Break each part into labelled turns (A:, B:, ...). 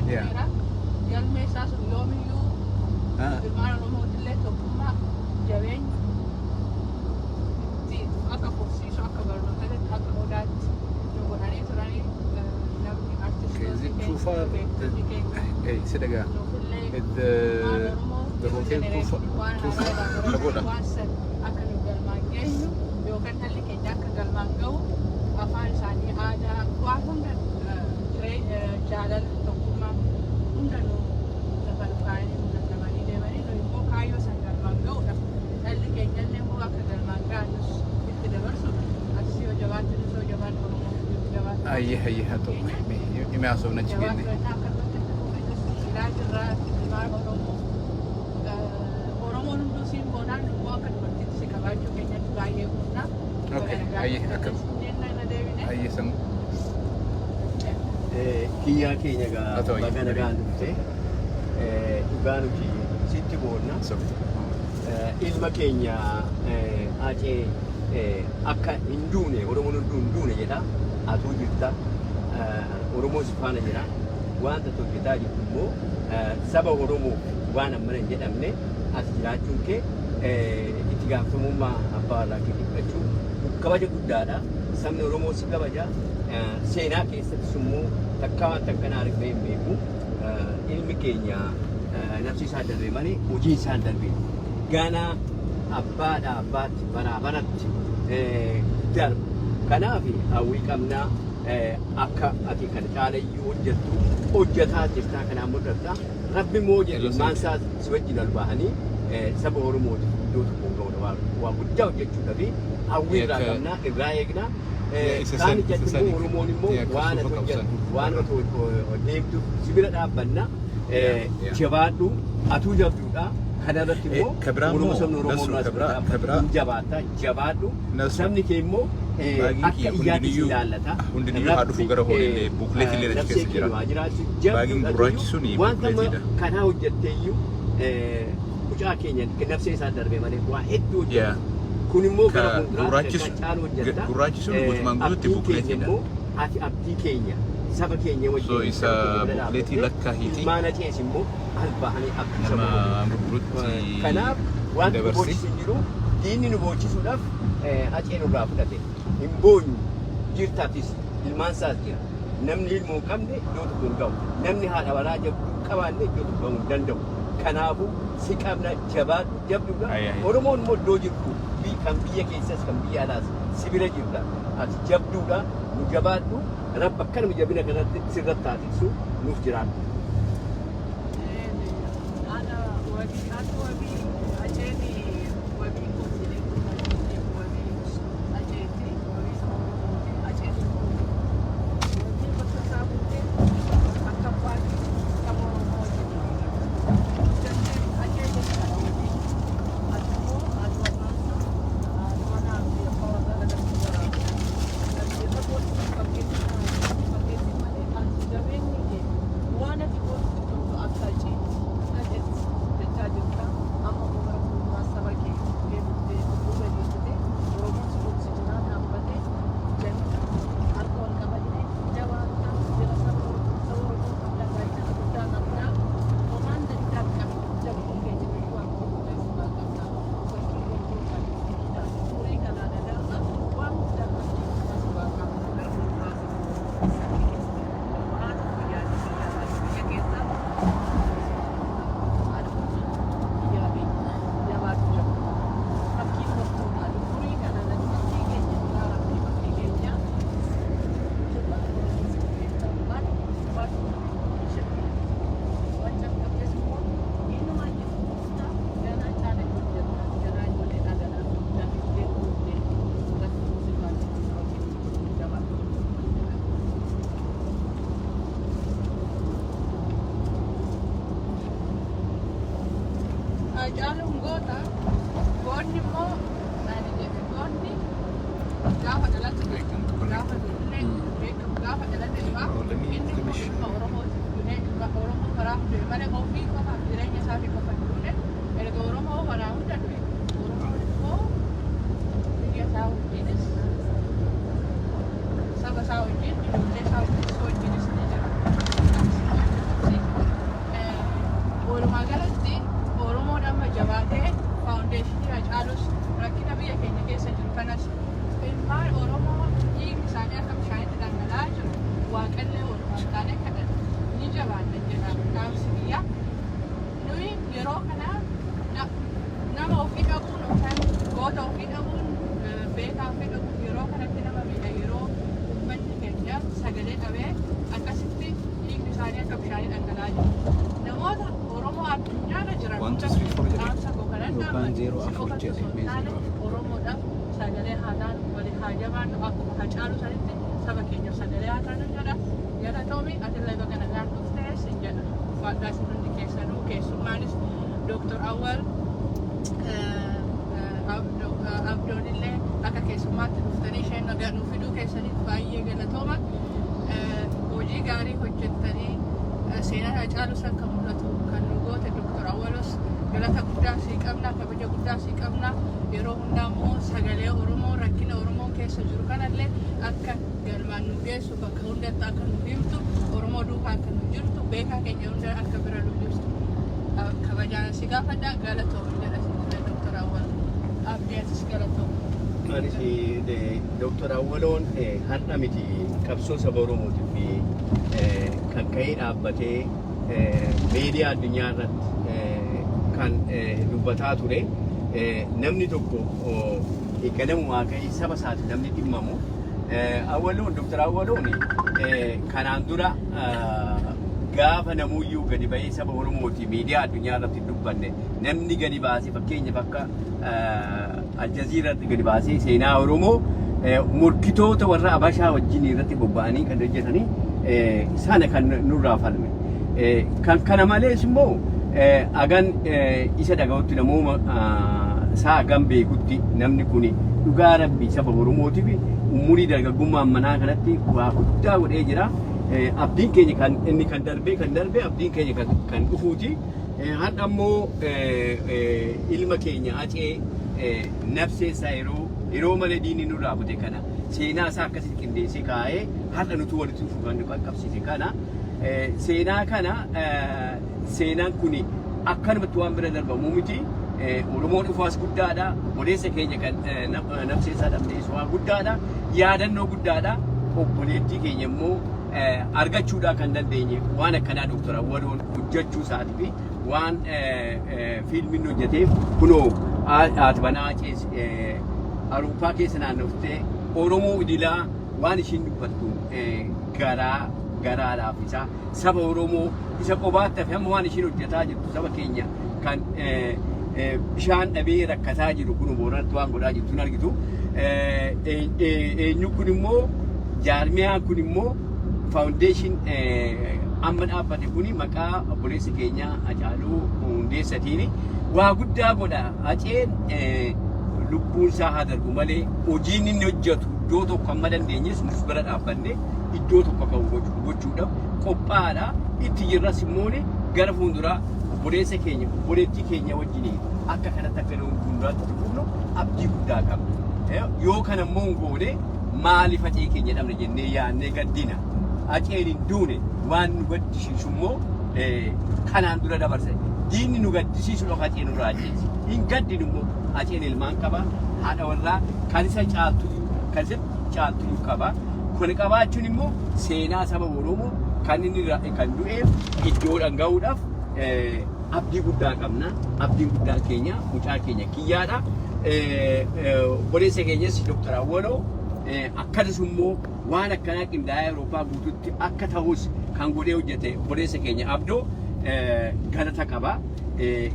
A: Yeah.
B: Galmee isaa sun yoomiyyuu ilmaan Oromootillee tokkummaa jabeenya itti akka fufsiisu akka barnootatti akka odaatti nu godhanii turanii namni artistoonni
A: Hey, sit down. The hotel Pagoda.
B: akka nu galmaan geenyu yookaan dhalli keenya akka galmaan gahu afaan isaanii aadaa waan hunda jaalala tokkummaa hunda nu lafa dhufaanii mul'atamanii deemanii nu immoo kaayyoo san galmaan ga'uudhaaf dhalli keenya illee immoo akka galmaan ga'anus itti dabarsuudha. Asii yoo jabaatti nus yoo jabaatti Oromoo itti jabaatti.
A: Ayye haa ta'u. Himee haasofna achi genne.
B: Ilaa jirraa ilmaan Oromoon hunduu siin boonaan immoo akka dubartiitti si qabaachuu keenyatti baay'ee humnaa.
A: Ayye akkam. Ayye san.
C: Kiyyaa keenya bagana gaan dhufte dhugaa nuti sitti boonna ilma keenya Acee akka hin duune Oromoon hunduu hin duune jedha atuu jirta Oromoo si faana jira wanta hojjetaa jirtu immoo saba Oromoo waan ammana hin jedhamne as jiraachuun kee itti gaafatamummaa abbaa irraa kee dhiphachuu kabaja guddaadha sabni Oromoo si kabaja seenaa keessattis immoo takka waan takkanaa argee hin beeku ilmi keenya nafsi isaa darbee malee hojii isaa darbee Gaana abbaadha abbaatti baraa baratti darbu kanaaf hawwii qabnaa akka ati kan caalayyuu hojjettu hojjetaa jirtaa kanaan mul'ata rabbi moo jedhu maansaa si wajjin ol bahanii saba Oromootiif iddoo tokko ga'uudha waa guddaa hojjechuudha fi hawwii irraa qabnaa irraa eegnaa kaan jechuun Oromoon immoo waan ati hojjettu waan ati deemtu sibira dhaabbanna jabaadhu atuu jabduudha kanarratti immoo Oromoo sabni Oromoo jabaata jabaadhu sabni kee immoo akka iyyaatti si ilaallata
A: hundinuu haa dhufu gara hoolee buukleetii illee achi keessa jira. Baagiin gurraachi suni buukleetiidha.
C: Kanaa hojjetteeyyuu mucaa keenya nafsee isaa darbe malee waa hedduu hojjeta. Kun immoo gara fuulduraatti kan caalu hojjeta.
A: Gurraachi suni guutumaan guututti buukleetiidha.
C: Ati abdii keenya saba keenya wajjin.
A: So isa buukleetii lakkaahiiti.
C: Ilmaan Acees immoo as bahanii akka
A: nama gurgurutti
C: kanaaf wanti boocisu jiru diinni nu boocisuudhaaf Acee nurraa fudhate. Hin boonyu jirtaatis ilmaan isaas jira. Namni ilmoo qabne iddoo tokko hin ga'u. Namni haadha waraa jabduu qabaanne iddoo tokko ga'uu hin danda'u. Kanaafuu si qabna jabaadhu jabduudha. Oromoon immoo iddoo jirtu kan biyya keessas kan biyya alaas si bira jirta. Ati jabduudha nu jabaadhu rabbi akkanuma jabina kanatti sirratti taasisu nuuf jiraadhu.
B: Jaalun goota goonni immoo maali jedhe goonni gaafa dhalate gaafa dhalate dhufaa inni kun ilma Oromooti ilma Oromoo karaa hundee malee ofii qofaaf jireenya isaa fi qofa hundee erga Oromoo karaa hunda dhufe Oromoon immoo biyya isaa wajjinis saba isaa wajjin ijoollee isaa wajjinis ni jira. yeroo kana nama ofii qabuun yookaan goota ofii qabuun beekaa ofii qabuun yeroo kanatti nama miidha yeroo uummanni keenya sagalee dhabee akkasitti dhiigni isaanii akka bishaanii dhangala'aa jiru. Namoota Oromoo addunyaarra jiran hunda dhaamsa Oromoodhaaf sagalee haadhaan walii haa jabaannu akkuma Hacaaluu sanitti saba keenya sagalee haa taanu jedha. Galatoomi atillee bakka nagaan dhuftee sin jedha. Faadhaa isin hundi keessanuu keessummaanis Dr. Awwal abdoonillee akka keessummaatti dhuftanii isheen nuu fiduu keessaniif baay'ee galatooma. Hojii gaarii hojjettanii seenaa Hacaaluu san kan mul'atu kan nu goote Dr. Awwalos galata guddaa sii qabna, kabaja guddaa sii qabna. Yeroo hundaa immoo sagalee Oromoo rakkina Oromoo keessa jiru kanallee akka galmaan nu geessu bakka hundatti akka nu himtu Oromoo duukaa akka nu jirtu beekaa keenya hunda akka bira nu jirtu kabajaan si gaafadha. Galatoomi jedha Dr. Awwal abdiitis galatoomi.
C: Anis Dr. Awwaloon har'a miti qabsoo saba Oromootiif kan ka'ee dhaabbatee miidiyaa addunyaa irratti kan dubbataa ture. Namni tokko eegalamumaa ka'ee saba isaati namni dhimmamu. Awwaloon Dr. Awwaloon kanaan dura gaafa namuyyuu gadi ba'ee saba Oromooti miidiyaa addunyaa irratti dubbanne namni gadi baasee fakkeenyaaf akka Aljaziiraatti gadi baasee seenaa Oromoo morkitoota warra Abashaa wajjin irratti bobba'anii kan hojjetanii sana kan nurraa falme. Kan kana malees immoo agan isa dhaga'utti namooma isaa hagam beekutti namni kun dhugaa rabbii saba Oromootiif umurii dargaggummaan manaa kanatti waa guddaa godhee jira. Abdiin keenya kan inni kan darbe abdiin keenya kan dhufuuti. Har'a ammoo ilma keenya Acee nafseessaa yeroo malee diinni nurraa bute kana seenaa isaa akkasitti qindeessee kaa'ee har'a nuti walitti dhufuudhaan qaqqabsiise kana seenaa kana seenaan kun akkanumatti waan bira darbamu miti. Oromoo dhufaas guddaadha. Odeessa keenya kan nafseessaa dhabdeessu waan guddaadha. Yaadannoo guddaadha. Obboleettii keenya immoo argachuudhaa kan dandeenye waan akkanaa Dr. Awwaloon hojjechuu isaatii fi waan fiilmiin hojjeteef kunoo haati banaa Acees Awurooppaa keessa naannoftee Oromoo idilaa waan ishiin dubbattu garaadhaaf isa saba Oromoo isa qobaatti hafe amma waan ishiin hojjetaa jirtu saba keenya kan bishaan dhabee rakkataa jiru kun booranatti waan godhaa jirtu argitu. Eenyu kun immoo jaarmiyaan kun immoo foundation amma dhaabbate kuni maqaa obboleessa keenya Hacaaluu Hundeessatiin waa guddaa godha. Aceen lubbuun isaa haa darbu malee hojiin inni hojjetu iddoo tokko amma dandeenyes nus bira dhaabbanne iddoo tokko kan gochuudhaaf qophaa'aadha. Itti jirras immoo gara fuulduraa obboleessa keenya obboleettii keenya wajjin akka kanatti akka fuulduraatti dhufnu abdii guddaa qabna. Yoo kana immoo hin goone maaliif Acee keenya dhabne jennee yaadnee gaddina. Aceen hin duune waan nu gaddisiisu immoo kanaan dura dabarse. Diinni nu gaddisiisu dhoka Aceen nurraa ajjeesi. Hin gaddinu immoo Aceen ilmaan qaba. Haadha warraa kan isa caaltu qaba. Kun qabaachuun immoo seenaa saba Oromoo kan inni kan du'eef iddoodhaan gahuudhaaf abdii guddaa qabna. Abdiin guddaan keenya mucaa keenya kiyyaadha. Obboleessa keenyas Dr. Awwaloo akkasumas immoo waan akkanaa qindaa'ee Awurooppaa guutuutti akka ta'us kan godhee hojjete obboleessa keenya Abdoo galata qaba.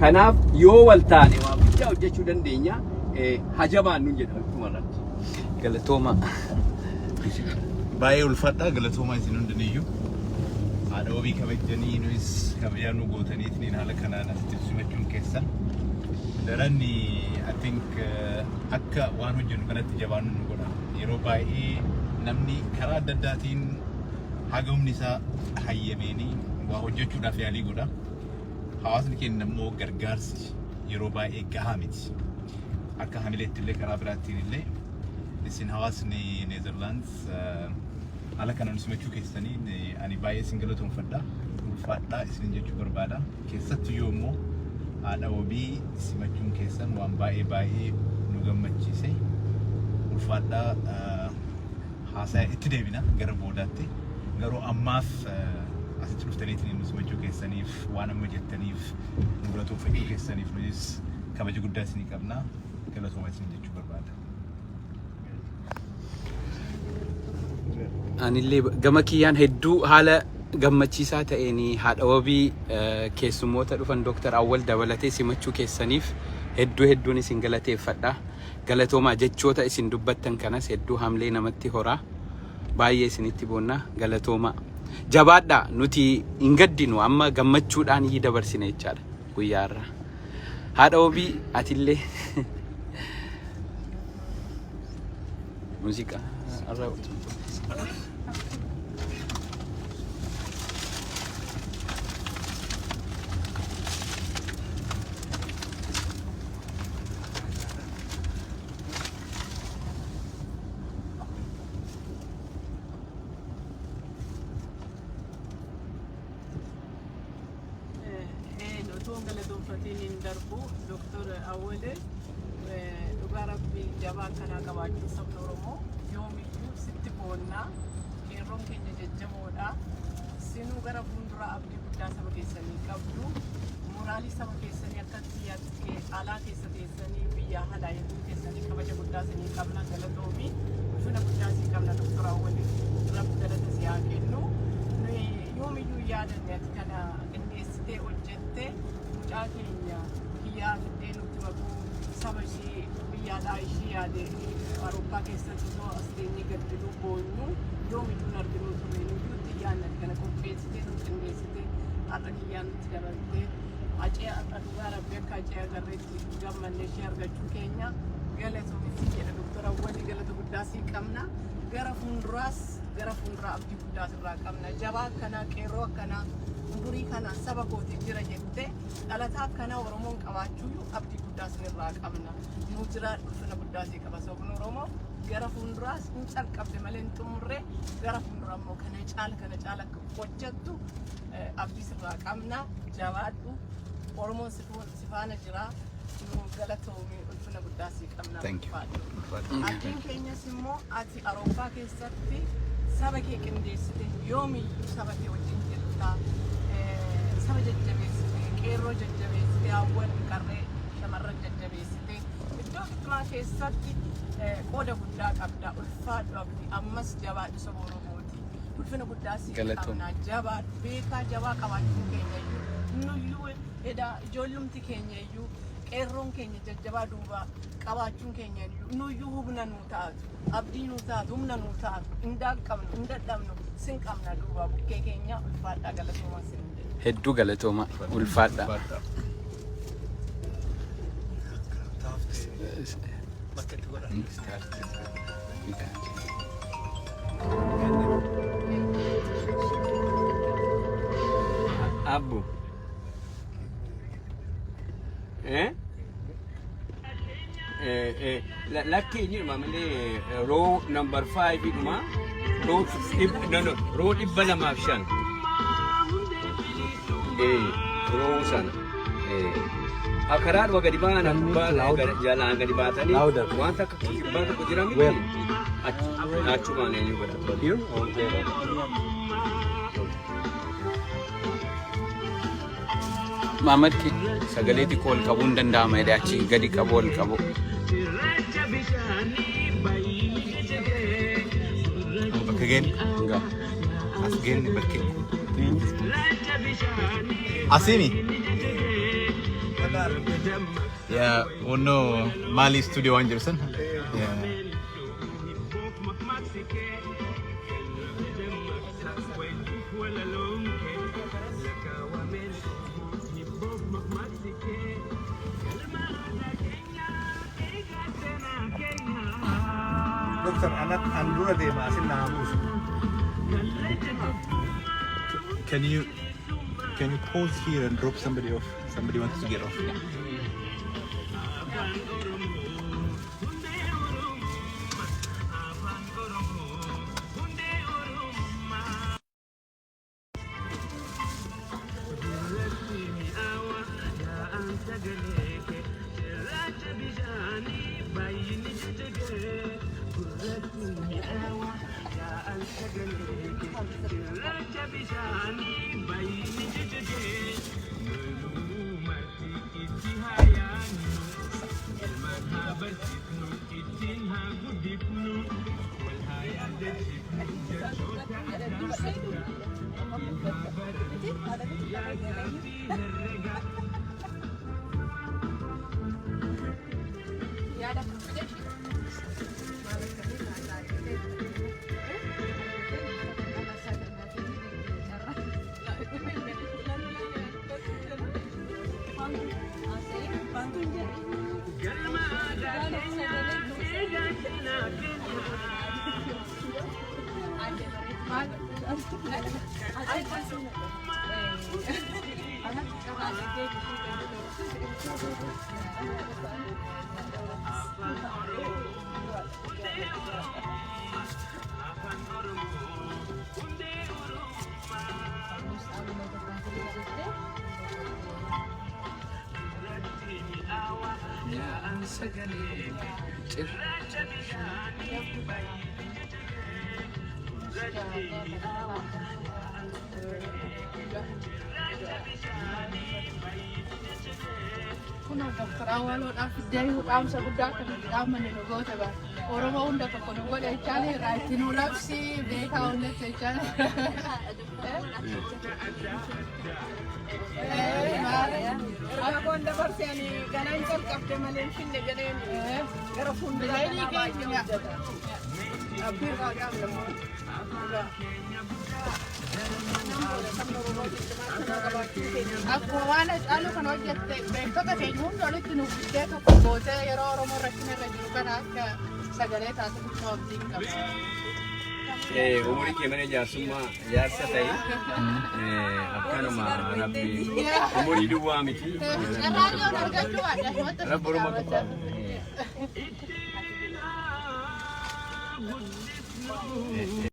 C: Kanaaf yoo wal taane waa guddaa hojjechuu dandeenya. Hajabaan nuun jedha dhumarratti.
A: Galatooma. Baay'ee ulfaadha galatooma isin hundaniyyuu. Haadha wabii kabajanii nuyis kabajaa nu gootaniitiin haala kanaan asitti simachuun keessan. Daranni I think akka waan hojjennu kanatti jabaannu nu godha. Yeroo baay'ee namni karaa adda addaatiin haga humni isaa hayyameenii waa hojjechuudhaaf yaalii godha. Hawaasni keenya immoo gargaarsi yeroo baay'ee gahaa miti. Akka hamileetti illee karaa biraattiin illee isin hawaasni Neezerlaandis haala kanaan simachuu keessaniin ani baay'ee isin galatoomfadha. Ulfaadhaa isin jechuu barbaada. Keessattuu yoo immoo haadha wabii simachuun keessan waan baay'ee nu gammachiise. Ulfaadhaa haasaa itti deebina gara boodaatti. Garuu ammaaf asitti dhuftaniitiin nu simachuu keessan keessaniif waan amma jettaniif nu galatoomfachuu keessaniif nutis kabaja guddaa isinii qabna. Galatooma isin jechuu barbaada.
D: Anillee gama kiyyaan hedduu haala gammachiisaa ta'een haadha wabii keessummoota dhufan Dr. Awwal dabalatee simachuu keessaniif hedduun isin galateeffadha. Galatoomaa jechoota isin dubbattan kanas hedduu hamlee namatti horaa. Baay'ee isinitti boonna. Galatoomaa. Jabaadha nuti hin gaddinu amma gammachuudhaan yi dabarsine jechaadha guyyaa irraa. Haadha wabii atillee muuziqaa arraa
B: Dr. Awwal dhugaa rabbii jabaa kanaa qabaachuu sabni Oromoo yoomiyyuu sitti boonnaa qeerroon keenya jajjaboodha. Sinuu gara fuuldura abdii guddaa saba keessanii qabdu. Moraalii saba keessanii akka biyyaatti alaa keessa teessanii biyya alaa hedduu keessanii kabaja guddaa isinii qabna. Galatoomii ulfina guddaa isinii qabna. Dr. Awwal rabbi galata si haa kennu. Yoomiyyuu yaadanne ati kana qindeessitee hojjettee mucaa keenya biyyaa fiddee nutti makuu saba ishee biyyaadhaa ishee yaade Awurooppaa keessatti osoo as teenyee gaddiluu boonyu yoomiyyuu arginu ture nutti yaadne kana qopheessitee nutti qindeessitee har'a kiyyaan nutti dabaltee acee har'a dhugaa rabbi akka acee agarreetti gammannee ishee argachuu keenya galatoomi jedha Dr. Awwal galata guddaa sii qabna. Gara fuulduraa abdii guddaa sirraa qabna. Jabaa akkanaa qeerroo akkanaa umurii kana saba kootiif jira jettee dhalataa akkanaa Oromoon qabaachuu abdii guddaa sirraa qabna. Nu jira ulfina guddaa sii qaba sabni Oromoo. Gara fuulduraas hin calqabde malee hin xumurre gara fuulduraa immoo kana caala akka hojjettu abdii sirraa qabna. Jabaadhu Oromoon si faana jira. Nu galatoomii ulfina guddaa sii qabna. Abdiin keenyas immoo ati Awurooppaa keessatti saba kee qindeessite yoomiyyuu saba kee wajjin jirta. Saba jajjabeessite, qeerroo jajjabeessite, hawwan qarree shamarran jajjabeessite. Iddoo bittimaa keessatti qooda guddaa qabda. Ulfaadhu abdii ammas jabaadhu saba Oromooti. Ulfina guddaa sii qabna. Jabaadhu beekaa jabaa qabaachuun keenya iyyuu nuyyuu ijoollumti keenya iyyuu qeerroon keenya jajjabaa duuba qabaachuun keenya nuyyuu humna nuu taatu abdii nuu taatu humna nuu taatu hin dadhabnu sin qabna duuba bukkee keenya ulfaadhaa galatoomaa sin jedhe.
D: Hedduu galatooma ulfaadha.
C: Abu lucky ni mamale row number 5 iduma row ibala mafshan row san akarar wa gadibana bala jalan gadibatani wanta bata kujirami achu mane ni bada here
D: Maamad ki sagalee xiqqoo ol qabuu hin danda'ama jedhee achi gadi qabu ol qabu.
A: Again, back Asini. Yeah, no Mali Studio Anderson. Yeah.
E: Dokter, anak andura deh masih namus.
A: Can you pause here and drop somebody off? Somebody wants to get off.
F: Bye.
B: Kuna Dr. Awwaloodhaaf iddoo qaamsa guddaa kan dhaamanne dhugoota bara. Oromoo hunda tokko nu godha jechaani irraa itti nu labsi beekaa hundatti jechaani.
F: Rakkoon dabarsee ani ganaan jalqabde malee finne ganeen gara fuulduraa kana baay'ee hojjeta. Abbiin waaqaan lamoo.
B: Akkuma waan hacaaluu kan hojjette beektota keenya hunda walitti nuuf fiddee tokko gootee yeroo Oromoo rakkina irra jiru kana akka sagalee taatu guddoo abdiin qaba.
C: Umurii kee mana jaarsummaa jaarsa ta'e akkanuma rabbi umurii duwwaa miti.
B: Raadiyoon argachuu waadha.
C: Rabbi Oromoo tokko.